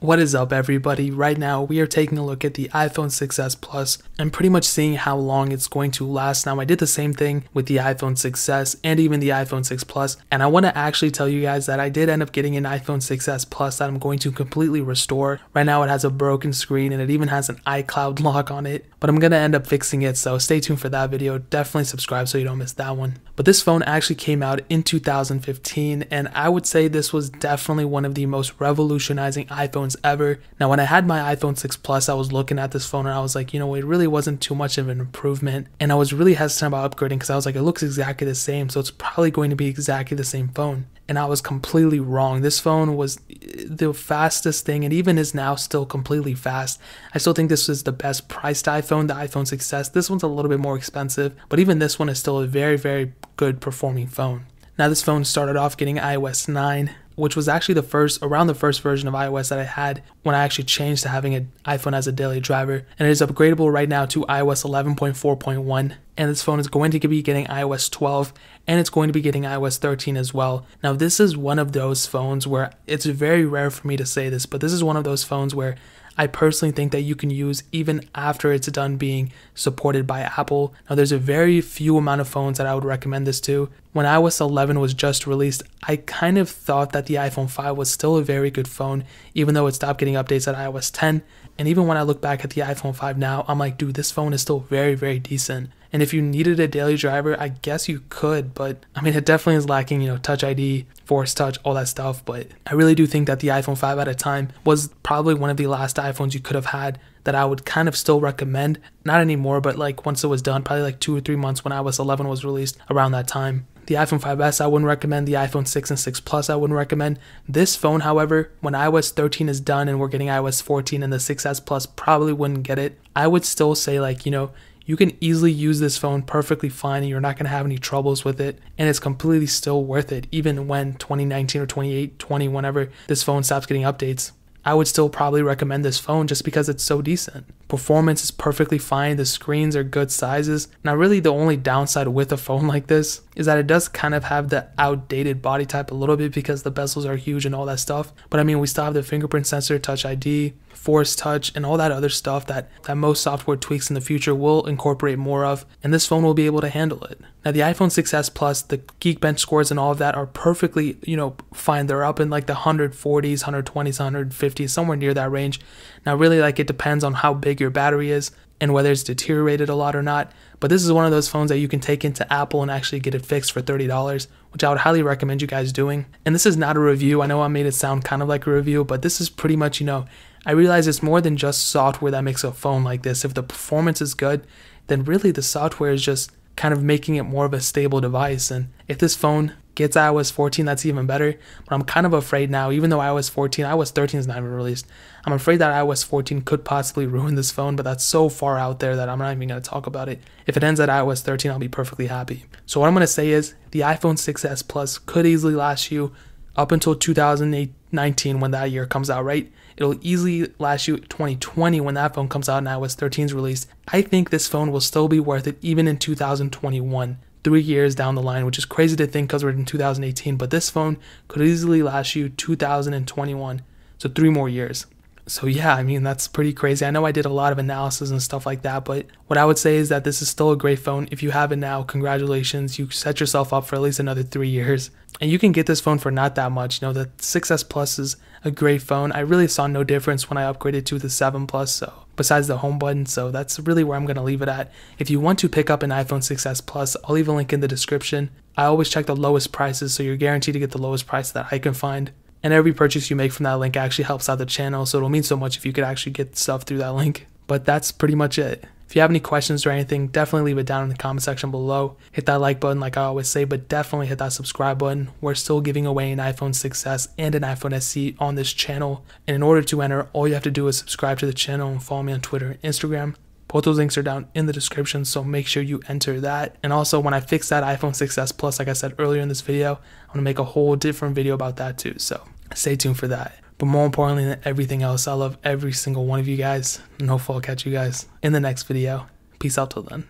What is up, everybody? Right now we are taking a look at the iPhone 6s Plus and pretty much seeing how long it's going to last. Now I did the same thing with the iPhone 6s and even the iPhone 6 Plus, and I want to actually tell you guys that I did end up getting an iPhone 6s Plus that I'm going to completely restore. Right now it has a broken screen and it even has an iCloud lock on it, but I'm going to end up fixing it, so stay tuned for that video. Definitely subscribe so you don't miss that one. But this phone actually came out in 2015, and I would say this was definitely one of the most revolutionizing iPhones ever. Now when I had my iPhone 6 Plus, I was looking at this phone and I was like, it really wasn't too much of an improvement, and I was really hesitant about upgrading because I was like, it looks exactly the same, so it's probably going to be exactly the same phone. And I was completely wrong. This phone was the fastest thing, and even is now still completely fast. I still think this is the best priced iPhone, the iPhone 6s. This one's a little bit more expensive, but even this one is still a very, very good performing phone. Now this phone started off getting iOS 9, which was actually around the first version of iOS that I had when I actually changed to having an iPhone as a daily driver. And it is upgradable right now to iOS 11.4.1. And this phone is going to be getting iOS 12, and it's going to be getting iOS 13 as well. Now this is one of those phones where it's very rare for me to say this, but this is one of those phones where I personally think that you can use even after it's done being supported by Apple. Now there's a very few amount of phones that I would recommend this to. When iOS 11 was just released, I kind of thought that the iPhone 5 was still a very good phone, even though it stopped getting updates at iOS 10. And even when I look back at the iPhone 5 now, I'm like, dude, this phone is still very, very decent. And if you needed a daily driver, I guess you could, but I mean, it definitely is lacking, Touch ID, Force Touch, all that stuff. But I really do think that the iPhone 5 at a time was probably one of the last iPhones you could have had that I would kind of still recommend. Not anymore, but like once it was done, probably like 2 or 3 months when iOS 11 was released, around that time. The iPhone 5s I wouldn't recommend. The iPhone 6 and 6 Plus I wouldn't recommend. This phone, however, when iOS 13 is done and we're getting iOS 14 and the 6s Plus probably wouldn't get it, I would still say, like, you can easily use this phone perfectly fine and you're not going to have any troubles with it, and it's completely still worth it even when 2019 or 2020, whenever this phone stops getting updates. I would still probably recommend this phone just because it's so decent. Performance is perfectly fine, the screens are good sizes. Now really the only downside with a phone like this is that it does kind of have the outdated body type a little bit because the bezels are huge and all that stuff. But I mean, we still have the fingerprint sensor, Touch ID, Force Touch, and all that other stuff that most software tweaks in the future will incorporate more of, and this phone will be able to handle it. Now the iPhone 6s Plus, the Geekbench scores and all of that are perfectly, fine. They're up in like the 140s, 120s, 150s, somewhere near that range. Now really, like, it depends on how big your battery is and whether it's deteriorated a lot or not. But this is one of those phones that you can take into Apple and actually get it fixed for $30, which I would highly recommend you guys doing. And this is not a review. I know I made it sound kind of like a review, but this is pretty much, I realize it's more than just software that makes a phone like this. If the performance is good, then really the software is just kind of making it more of a stable device. And if this phone gets iOS 14, that's even better. But I'm kind of afraid now, even though iOS 13 is not even released, I'm afraid that iOS 14 could possibly ruin this phone, but that's so far out there that I'm not even going to talk about it. If it ends at iOS 13, I'll be perfectly happy. So what I'm going to say is the iPhone 6s Plus could easily last you up until 2019 when that year comes out, right? It'll easily last you 2020 when that phone comes out and iOS 13 is released. I think this phone will still be worth it even in 2021. 3 years down the line, which is crazy to think because we're in 2018, but this phone could easily last you 2021, so 3 more years. So yeah, I mean, that's pretty crazy. I know I did a lot of analysis and stuff like that, but what I would say is that this is still a great phone. If you have it now, congratulations. You set yourself up for at least another 3 years. And you can get this phone for not that much. The 6s Plus is a great phone. I really saw no difference when I upgraded to the 7 Plus, so besides the home button, so that's really where I'm going to leave it at. If you want to pick up an iPhone 6s Plus, I'll leave a link in the description. I always check the lowest prices, so you're guaranteed to get the lowest price that I can find. And every purchase you make from that link actually helps out the channel, so it'll mean so much if you could actually get stuff through that link. But that's pretty much it. If you have any questions or anything, definitely leave it down in the comment section below. Hit that like button like I always say, but definitely hit that subscribe button. We're still giving away an iPhone 6s and an iPhone SE on this channel. And in order to enter, all you have to do is subscribe to the channel and follow me on Twitter and Instagram. Both those links are down in the description, so make sure you enter that. And also, when I fix that iPhone 6s Plus, like I said earlier in this video, I'm going to make a whole different video about that too, so stay tuned for that. But more importantly than everything else, I love every single one of you guys, and hopefully I'll catch you guys in the next video. Peace out till then.